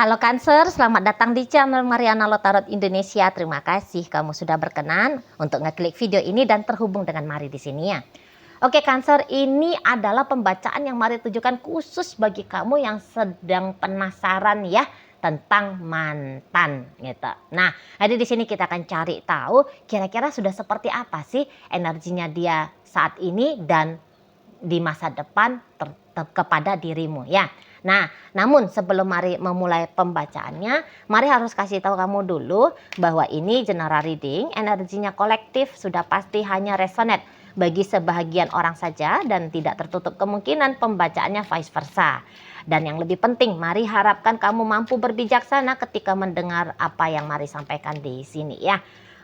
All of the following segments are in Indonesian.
Halo Cancer, selamat datang di channel Mariana Lotarot Indonesia. Terima kasih kamu sudah berkenan untuk ngeklik video ini dan terhubung dengan Mari di sini ya. Oke Cancer, ini adalah pembacaan yang Mari tujukan khusus bagi kamu yang sedang penasaran ya tentang mantan gitu. Nah, jadi di sini kita akan cari tahu kira-kira sudah seperti apa sih energinya dia saat ini dan di masa depan kepada dirimu ya. Nah, namun sebelum Mari memulai pembacaannya, Mari harus kasih tahu kamu dulu bahwa ini general reading, energinya kolektif, sudah pasti hanya resonate bagi sebahagian orang saja dan tidak tertutup kemungkinan pembacaannya vice versa. Dan yang lebih penting, Mari harapkan kamu mampu berbijaksana ketika mendengar apa yang Mari sampaikan di sini ya.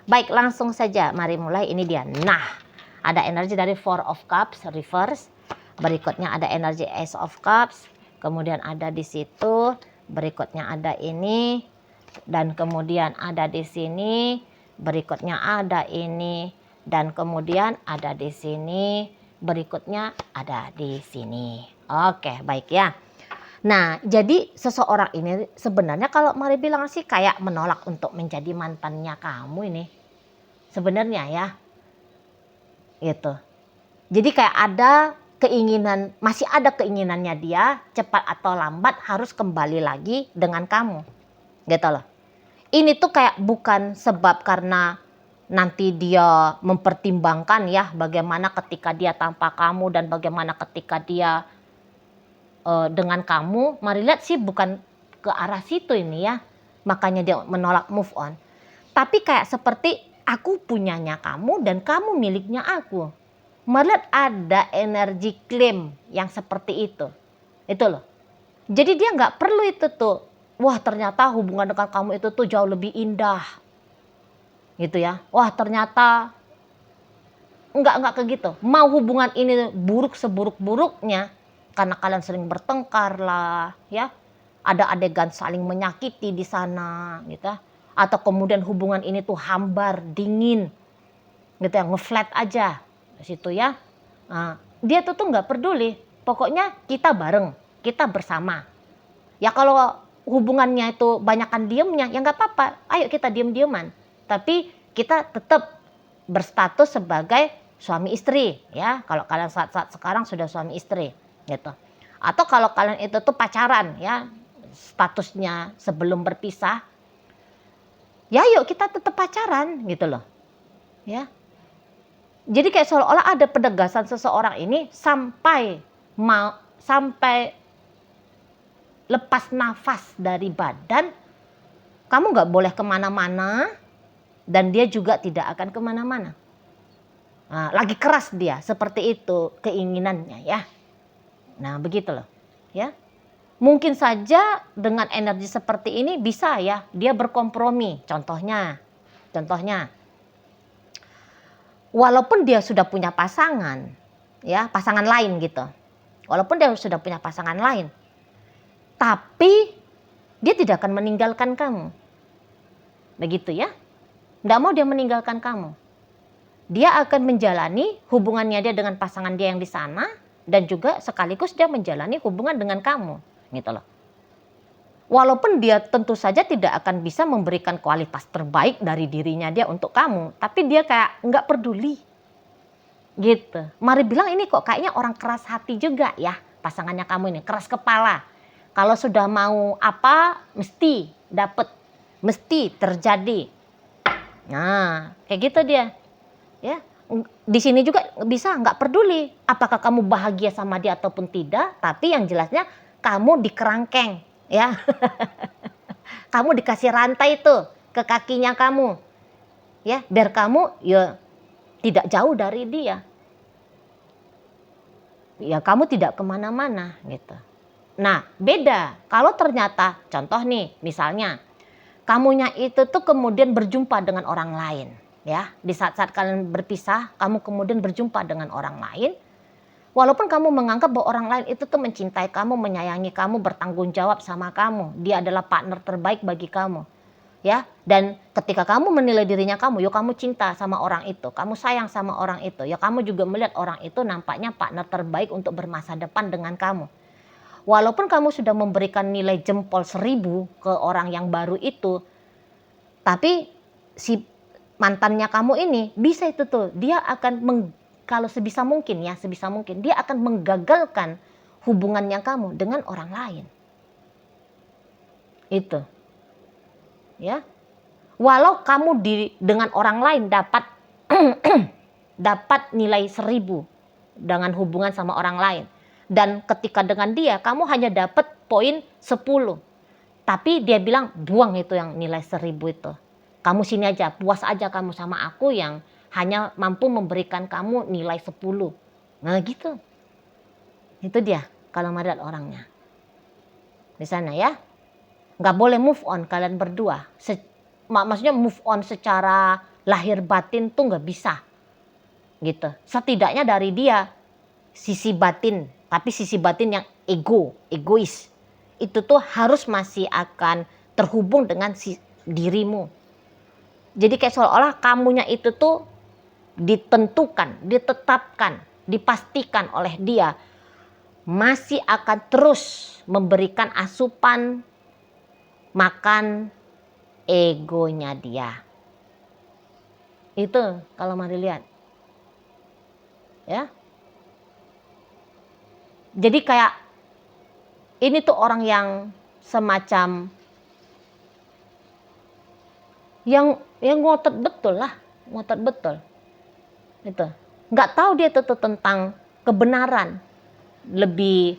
Baik, langsung saja Mari mulai. Ini dia. Nah, ada energi dari Four of Cups reverse. Berikutnya ada energi Ace of Cups. Kemudian ada di situ, berikutnya ada ini, dan kemudian ada di sini, berikutnya ada ini, dan kemudian ada di sini, berikutnya ada di sini. Oke, baik ya. Nah, jadi seseorang ini sebenarnya kalau Mari bilang sih kayak menolak untuk menjadi mantannya kamu ini. Sebenarnya ya. Gitu. Jadi kayak ada keinginan, masih ada keinginannya dia cepat atau lambat harus kembali lagi dengan kamu gitu loh. Ini tuh kayak bukan sebab karena nanti dia mempertimbangkan ya bagaimana ketika dia tanpa kamu dan bagaimana ketika dia dengan kamu. Mari lihat sih bukan ke arah situ ini ya, makanya dia menolak move on. Tapi kayak seperti aku punyanya kamu dan kamu miliknya aku. Melihat ada energi klaim yang seperti itu loh. Jadi dia nggak perlu itu tuh, wah ternyata hubungan dengan kamu itu tuh jauh lebih indah gitu ya, wah ternyata nggak kayak gitu. Mau hubungan ini buruk seburuk-buruknya karena kalian sering bertengkar lah ya, ada adegan saling menyakiti di sana gitu ya. Atau kemudian hubungan ini tuh hambar, dingin gitu ya, ngeflat aja di situ ya. Nah, dia tuh nggak peduli, pokoknya kita bareng, kita bersama. Ya kalau hubungannya itu banyakan diemnya, ya nggak apa-apa, ayo kita diem-dieman. Tapi kita tetap berstatus sebagai suami istri ya. Kalau kalian saat sekarang sudah suami istri gitu. Atau kalau kalian itu tuh pacaran ya, statusnya sebelum berpisah, ya yuk kita tetap pacaran gitu loh ya. Jadi kayak seolah-olah ada penegasan seseorang ini sampai lepas nafas dari badan, kamu nggak boleh kemana-mana dan dia juga tidak akan kemana-mana. Nah, lagi keras dia, seperti itu keinginannya ya. Nah begitu loh ya. Mungkin saja dengan energi seperti ini bisa ya dia berkompromi. Contohnya. Walaupun dia sudah punya pasangan, ya pasangan lain gitu. Walaupun dia sudah punya pasangan lain, tapi dia tidak akan meninggalkan kamu. Begitu ya. Tidak mau dia meninggalkan kamu. Dia akan menjalani hubungannya dia dengan pasangan dia yang di sana dan juga sekaligus dia menjalani hubungan dengan kamu, gitu loh. Walaupun dia tentu saja tidak akan bisa memberikan kualitas terbaik dari dirinya dia untuk kamu, tapi dia kayak nggak peduli gitu. Mari bilang ini kok kayaknya orang keras hati juga ya pasangannya kamu ini, keras kepala. Kalau sudah mau apa mesti dapet, mesti terjadi. Nah kayak gitu dia ya. Di sini juga bisa nggak peduli apakah kamu bahagia sama dia ataupun tidak, tapi yang jelasnya kamu dikerangkeng ya. Kamu dikasih rantai tuh ke kakinya kamu ya, biar kamu ya tidak jauh dari dia ya, kamu tidak kemana-mana gitu. Nah beda kalau ternyata contoh nih misalnya kamunya itu tuh kemudian berjumpa dengan orang lain ya, di saat-saat kalian berpisah kamu kemudian berjumpa dengan orang lain. Walaupun kamu menganggap bahwa orang lain itu tuh mencintai kamu, menyayangi kamu, bertanggung jawab sama kamu. Dia adalah partner terbaik bagi kamu. Ya, dan ketika kamu menilai dirinya kamu, ya kamu cinta sama orang itu, kamu sayang sama orang itu. Ya kamu juga melihat orang itu nampaknya partner terbaik untuk bermasa depan dengan kamu. Walaupun kamu sudah memberikan nilai jempol 1000 ke orang yang baru itu, tapi si mantannya kamu ini bisa itu tuh, dia akan kalau sebisa mungkin ya, sebisa mungkin dia akan menggagalkan hubungannya kamu dengan orang lain. Itu. Ya. Walau kamu dengan orang lain dapat dapat nilai 1000 dengan hubungan sama orang lain. Dan ketika dengan dia kamu hanya dapat poin 10. Tapi dia bilang buang itu yang nilai 1000 itu. Kamu sini aja, puas aja kamu sama aku yang hanya mampu memberikan kamu nilai 10. Nah gitu. Itu dia kalau melihat orangnya. Di sana ya. Nggak boleh move on kalian berdua. Maksudnya move on secara lahir batin tuh nggak bisa. Gitu. Setidaknya dari dia sisi batin, tapi sisi batin yang egois. Itu tuh harus masih akan terhubung dengan dirimu. Jadi kayak seolah-olah kamunya itu tuh ditentukan, ditetapkan, dipastikan oleh dia masih akan terus memberikan asupan makan egonya dia. Itu kalau mari lihat. Ya. Jadi kayak ini tuh orang yang semacam yang ngotot betul lah, ngotot betul. Itu. Nggak tahu dia tuh tentang kebenaran. Lebih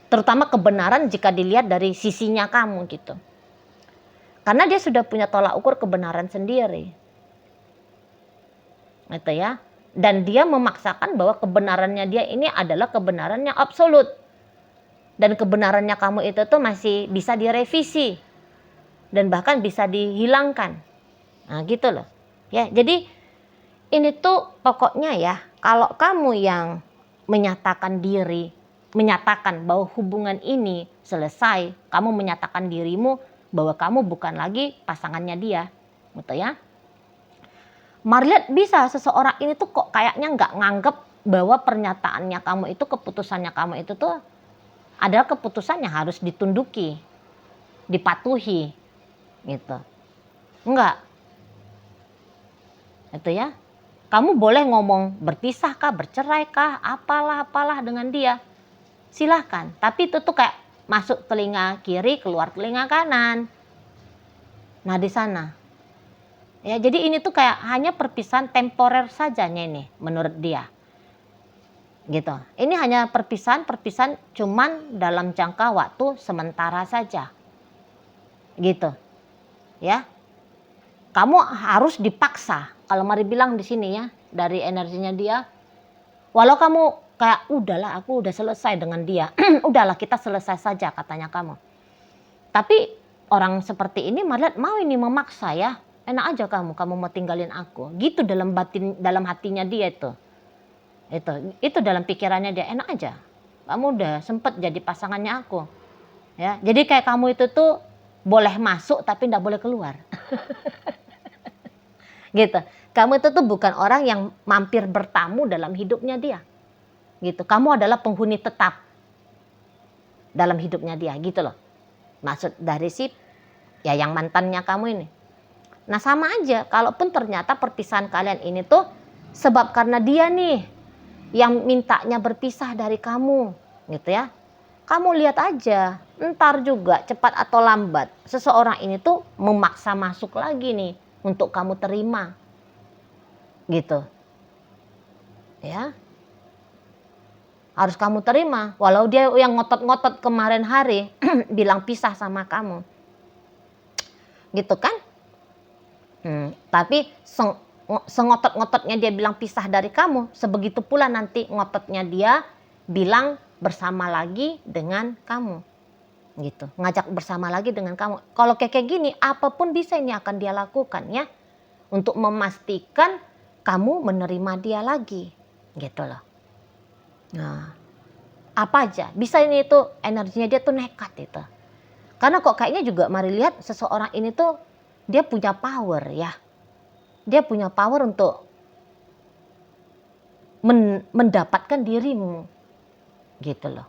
terutama kebenaran jika dilihat dari sisinya kamu gitu. Karena dia sudah punya tolak ukur kebenaran sendiri. Itu ya. Dan dia memaksakan bahwa kebenarannya dia ini adalah kebenaran yang absolut. Dan kebenarannya kamu itu tuh masih bisa direvisi. Dan bahkan bisa dihilangkan. Nah gitu loh. Ya, jadi ini tuh pokoknya ya, kalau kamu yang menyatakan diri, menyatakan bahwa hubungan ini selesai, kamu menyatakan dirimu bahwa kamu bukan lagi pasangannya dia. Gitu ya. Mari lihat bisa seseorang ini tuh kok kayaknya nggak nganggep bahwa pernyataannya kamu itu, keputusannya kamu itu tuh adalah keputusan yang harus ditunduki, dipatuhi, gitu. Enggak. Itu ya. Kamu boleh ngomong berpisah kah, bercerai kah, apalah dengan dia. Silahkan. Tapi itu tuh kayak masuk telinga kiri, keluar telinga kanan. Nah di sana. Ya, jadi ini tuh kayak hanya perpisahan temporer saja ini menurut dia. Gitu. Ini hanya perpisahan cuman dalam jangka waktu sementara saja. Gitu. Ya. Kamu harus dipaksa. Kalau mari bilang di sini ya, dari energinya dia, walau kamu kayak udahlah aku udah selesai dengan dia. Udahlah kita selesai saja katanya kamu. Tapi orang seperti ini mau ini memaksa ya. Enak aja kamu mau tinggalin aku. Gitu dalam hatinya dia itu. Itu dalam pikirannya dia, enak aja. Kamu udah sempet jadi pasangannya aku. Ya, jadi kayak kamu itu tuh boleh masuk tapi enggak boleh keluar. Gitu. Kamu itu tuh bukan orang yang mampir bertamu dalam hidupnya dia. Gitu. Kamu adalah penghuni tetap dalam hidupnya dia, gitu loh. Maksud dari ya yang mantannya kamu ini. Nah sama aja, kalaupun ternyata perpisahan kalian ini tuh sebab karena dia nih yang mintanya berpisah dari kamu, gitu ya. Kamu lihat aja, ntar juga cepat atau lambat seseorang ini tuh memaksa masuk lagi nih untuk kamu terima, gitu. Ya, harus kamu terima, walau dia yang ngotot-ngotot kemarin hari bilang pisah sama kamu, gitu kan? Tapi sengotot-ngototnya dia bilang pisah dari kamu, sebegitu pula nanti ngototnya dia bilang bersama lagi dengan kamu, gitu. Ngajak bersama lagi dengan kamu. Kalau kayak gini, apapun bisa ini akan dia lakukan ya, untuk memastikan kamu menerima dia lagi, gitu loh. Nah, apa aja bisa ini tuh energinya dia tuh nekat itu. Karena kok kayaknya juga mari lihat seseorang ini tuh dia punya power ya. Dia punya power untuk mendapatkan dirimu. Gitu loh.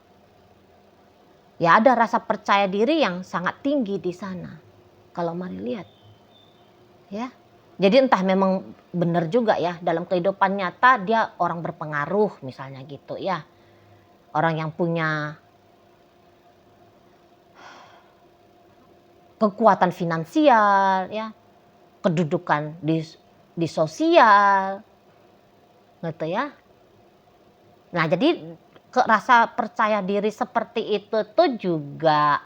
Ya ada rasa percaya diri yang sangat tinggi di sana. Kalau mari lihat. Ya. Jadi entah memang benar juga ya dalam kehidupan nyata dia orang berpengaruh misalnya gitu ya. Orang yang punya kekuatan finansial ya, kedudukan di sosial gitu ya. Nah, jadi rasa percaya diri seperti itu tuh juga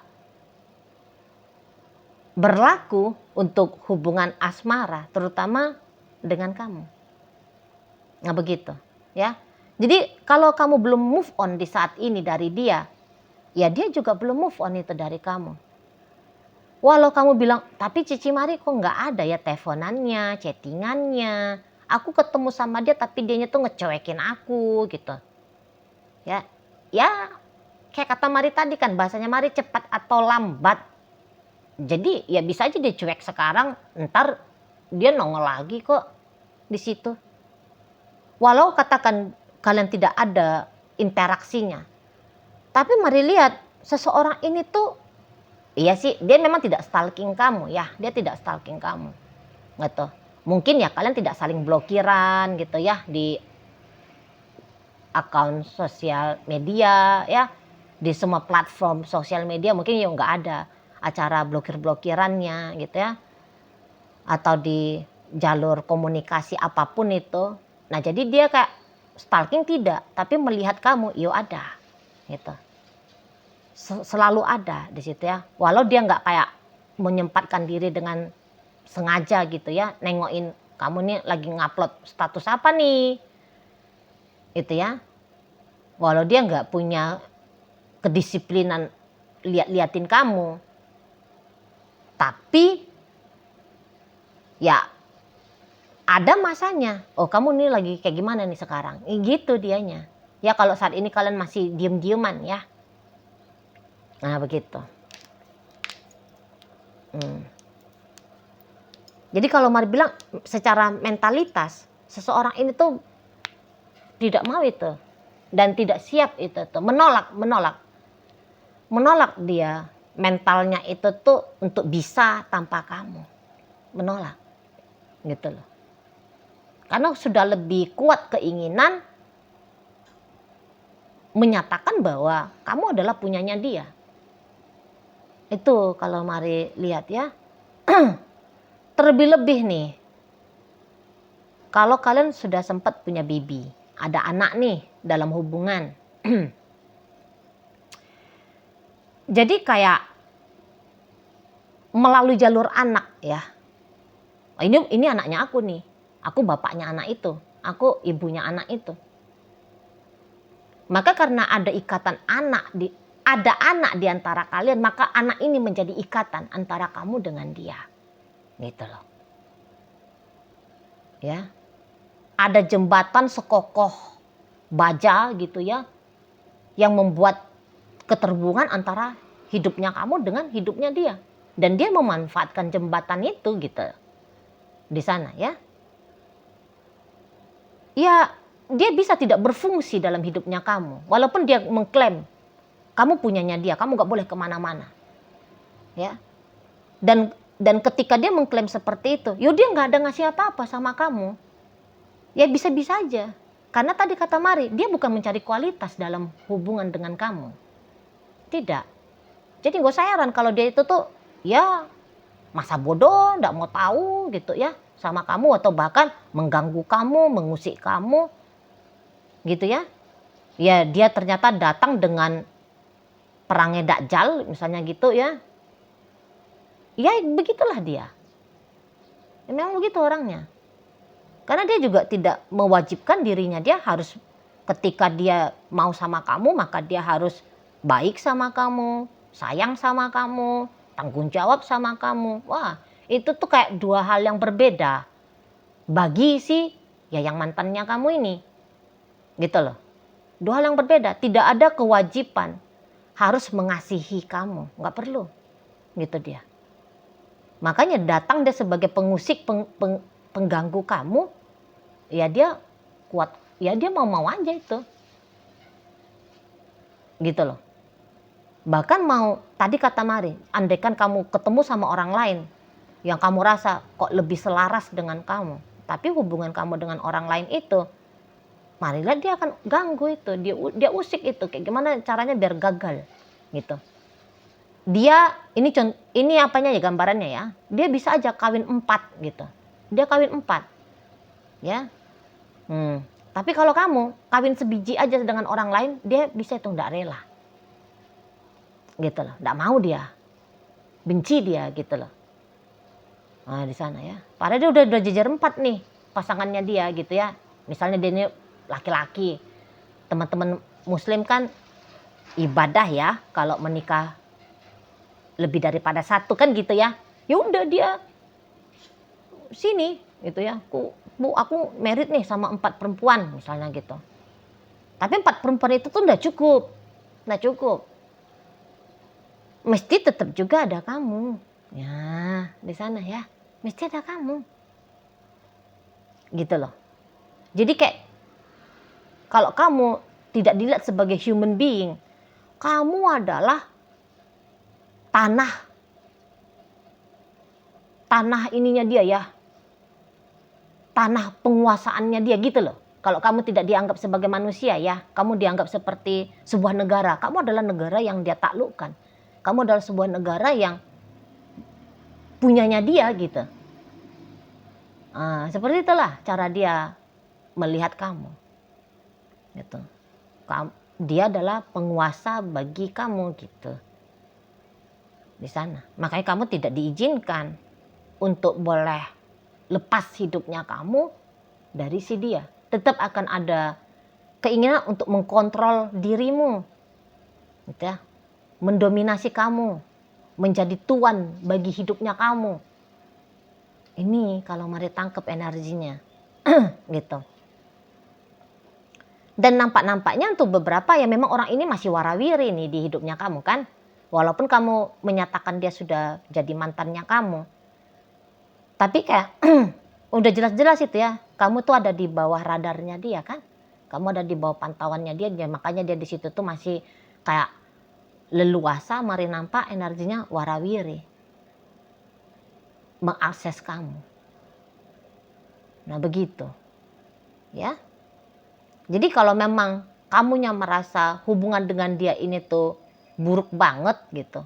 berlaku untuk hubungan asmara, terutama dengan kamu. Nah, begitu, ya. Jadi kalau kamu belum move on di saat ini dari dia, ya dia juga belum move on itu dari kamu. Walau kamu bilang, tapi Cici Mari kok nggak ada ya teleponannya, chattingannya. Aku ketemu sama dia tapi dianya tuh ngecuekin aku gitu. Ya, ya kayak kata Mari tadi kan bahasanya Mari cepat atau lambat. Jadi ya bisa aja dia cuek sekarang, ntar dia nongol lagi kok di situ. Walau katakan kalian tidak ada interaksinya. Tapi mari lihat seseorang ini tuh, iya sih dia memang tidak stalking kamu ya, dia tidak stalking kamu. Gitu. Mungkin ya kalian tidak saling blokiran gitu ya di akun sosial media ya, di semua platform sosial media mungkin ya nggak ada acara blokir-blokirannya gitu ya, atau di jalur komunikasi apapun itu. Nah jadi dia kayak stalking tidak, tapi melihat kamu, yo ada gitu, selalu ada di situ ya. Walau dia nggak kayak menyempatkan diri dengan sengaja gitu ya, nengokin kamu nih lagi ngupload status apa nih, itu ya. Walau dia nggak punya kedisiplinan liatin kamu, tapi ya ada masanya. Oh kamu nih lagi kayak gimana nih sekarang? Gitu dianya. Ya kalau saat ini kalian masih diem-dieman ya. Nah begitu. Jadi kalau Mari bilang secara mentalitas seseorang ini tuh tidak mau itu dan tidak siap itu tuh, menolak dia mentalnya itu tuh untuk bisa tanpa kamu, menolak gitu loh. Karena sudah lebih kuat keinginan menyatakan bahwa kamu adalah punyanya dia. Itu kalau Mari lihat ya. Terlebih-lebih nih, kalau kalian sudah sempat punya baby, ada anak nih dalam hubungan. Jadi kayak melalui jalur anak ya. Ini anaknya aku nih. Aku bapaknya anak itu. Aku ibunya anak itu. Maka karena ada ikatan ada anak di antara kalian, maka anak ini menjadi ikatan antara kamu dengan dia. Gitu loh. Ya. Ada jembatan sekokoh baja gitu ya, yang membuat keterhubungan antara hidupnya kamu dengan hidupnya dia, dan dia memanfaatkan jembatan itu gitu di sana ya. Ya dia bisa tidak berfungsi dalam hidupnya kamu, walaupun dia mengklaim kamu punyanya dia, kamu gak boleh kemana-mana ya. Dan ketika dia mengklaim seperti itu, yo dia gak ada ngasih apa-apa sama kamu. Ya bisa-bisa aja. Karena tadi kata Mari, dia bukan mencari kualitas dalam hubungan dengan kamu. Tidak. Jadi gak usah heran kalau dia itu tuh ya masa bodoh, gak mau tahu gitu ya sama kamu, atau bahkan mengganggu kamu, mengusik kamu gitu ya. Ya dia ternyata datang dengan perangnya Dajjal misalnya gitu ya. Ya begitulah dia. Ya, memang begitu orangnya. Karena dia juga tidak mewajibkan dirinya, dia harus ketika dia mau sama kamu maka dia harus baik sama kamu, sayang sama kamu, tanggung jawab sama kamu. Wah itu tuh kayak dua hal yang berbeda bagi si ya yang mantannya kamu ini gitu loh. Dua hal yang berbeda, tidak ada kewajiban harus mengasihi kamu, nggak perlu gitu dia. Makanya datang dia sebagai pengusik, pengganggu kamu, ya dia kuat, ya dia mau aja itu gitu loh. Bahkan tadi kata Mari, andaikan kamu ketemu sama orang lain yang kamu rasa kok lebih selaras dengan kamu, tapi hubungan kamu dengan orang lain itu, marilah dia akan ganggu itu, dia usik itu, kayak gimana caranya biar gagal gitu. Dia ini apanya ya, gambarannya ya, dia bisa aja kawin 4 gitu, dia kawin 4 ya. Tapi kalau kamu kawin sebiji aja dengan orang lain, dia bisa itu nggak rela gitu loh, nggak mau, dia benci dia gitu loh. Nah di sana ya, padahal dia udah jejer 4 nih pasangannya dia gitu ya. Misalnya dia ini laki-laki, teman-teman muslim kan ibadah ya kalau menikah lebih daripada 1 kan gitu ya. Ya udah dia sini gitu ya, aku married nih sama 4 perempuan misalnya gitu. Tapi 4 perempuan itu tuh nggak cukup. Mesti tetap juga ada kamu. Ya, di sana ya. Mesti ada kamu. Gitu loh. Jadi kayak kalau kamu tidak dilihat sebagai human being, kamu adalah tanah ininya dia ya. Tanah penguasaannya dia gitu loh. Kalau kamu tidak dianggap sebagai manusia ya, kamu dianggap seperti sebuah negara. Kamu adalah negara yang dia taklukkan. Kamu adalah sebuah negara yang punyanya dia gitu. Seperti itulah cara dia melihat kamu. Gitu. Dia adalah penguasa bagi kamu gitu. Di sana. Makanya kamu tidak diizinkan untuk boleh lepas hidupnya kamu dari si dia. Tetap akan ada keinginan untuk mengkontrol dirimu. Gitu ya. Mendominasi kamu. Menjadi tuan bagi hidupnya kamu. Ini kalau Mari tangkap energinya. Gitu. Dan nampaknya untuk beberapa ya memang orang ini masih warawiri nih di hidupnya kamu kan. Walaupun kamu menyatakan dia sudah jadi mantannya kamu. Tapi kayak udah jelas-jelas itu ya, kamu tuh ada di bawah radarnya dia kan. Kamu ada di bawah pantauannya dia, makanya dia di situ tuh masih kayak leluasa. Mari nampak energinya warawiri. Mengakses kamu. Nah begitu. Ya. Jadi kalau memang kamunya merasa hubungan dengan dia ini tuh buruk banget gitu.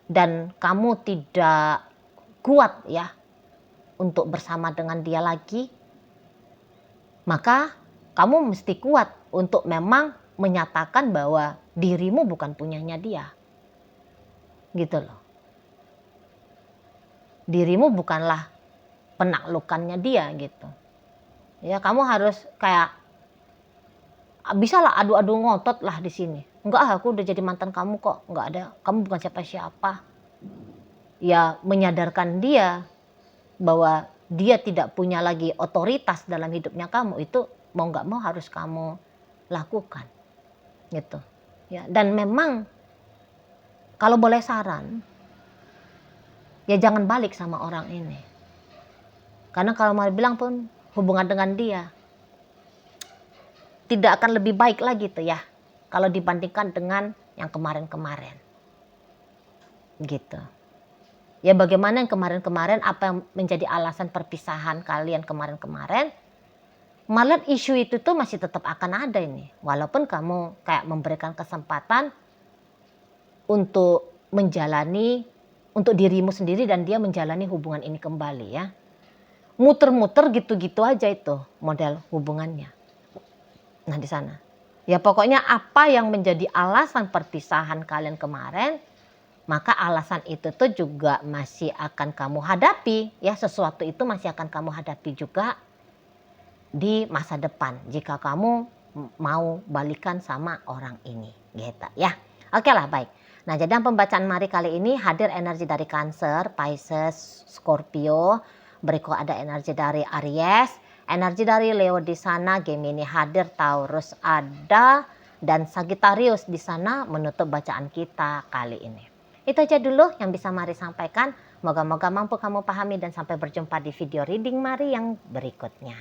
Dan kamu tidak kuat ya untuk bersama dengan dia lagi. Maka kamu mesti kuat untuk memang menyatakan bahwa dirimu bukan punyanya dia. Gitu loh. Dirimu bukanlah penaklukannya dia gitu. Ya kamu harus kayak bisa lah adu-adu ngotot lah di sini. Enggak, aku udah jadi mantan kamu kok. Enggak ada, kamu bukan siapa-siapa. Ya menyadarkan dia bahwa dia tidak punya lagi otoritas dalam hidupnya kamu, itu mau nggak mau harus kamu lakukan. Gitu. Ya, dan memang kalau boleh saran, ya jangan balik sama orang ini. Karena kalau mau bilang pun hubungan dengan dia tidak akan lebih baik lagi tuh ya kalau dibandingkan dengan yang kemarin-kemarin. Gitu. Ya bagaimana yang kemarin-kemarin, apa yang menjadi alasan perpisahan kalian kemarin-kemarin, malah isu itu tuh masih tetap akan ada ini. Walaupun kamu kayak memberikan kesempatan untuk menjalani, untuk dirimu sendiri dan dia menjalani hubungan ini kembali ya. Muter-muter gitu-gitu aja itu model hubungannya. Nah di sana. Ya pokoknya apa yang menjadi alasan perpisahan kalian kemarin, maka alasan itu tuh juga masih akan kamu hadapi ya, sesuatu itu masih akan kamu hadapi juga di masa depan jika kamu mau balikan sama orang ini gitu ya. Oke lah, baik. Nah jadi pembacaan Mari kali ini hadir energi dari Cancer, Pisces, Scorpio, berikut ada energi dari Aries, energi dari Leo di sana, Gemini hadir, Taurus ada, dan Sagittarius di sana menutup bacaan kita kali ini. Itu aja dulu yang bisa Mari sampaikan. Moga-moga mampu kamu pahami dan sampai berjumpa di video reading Mari yang berikutnya.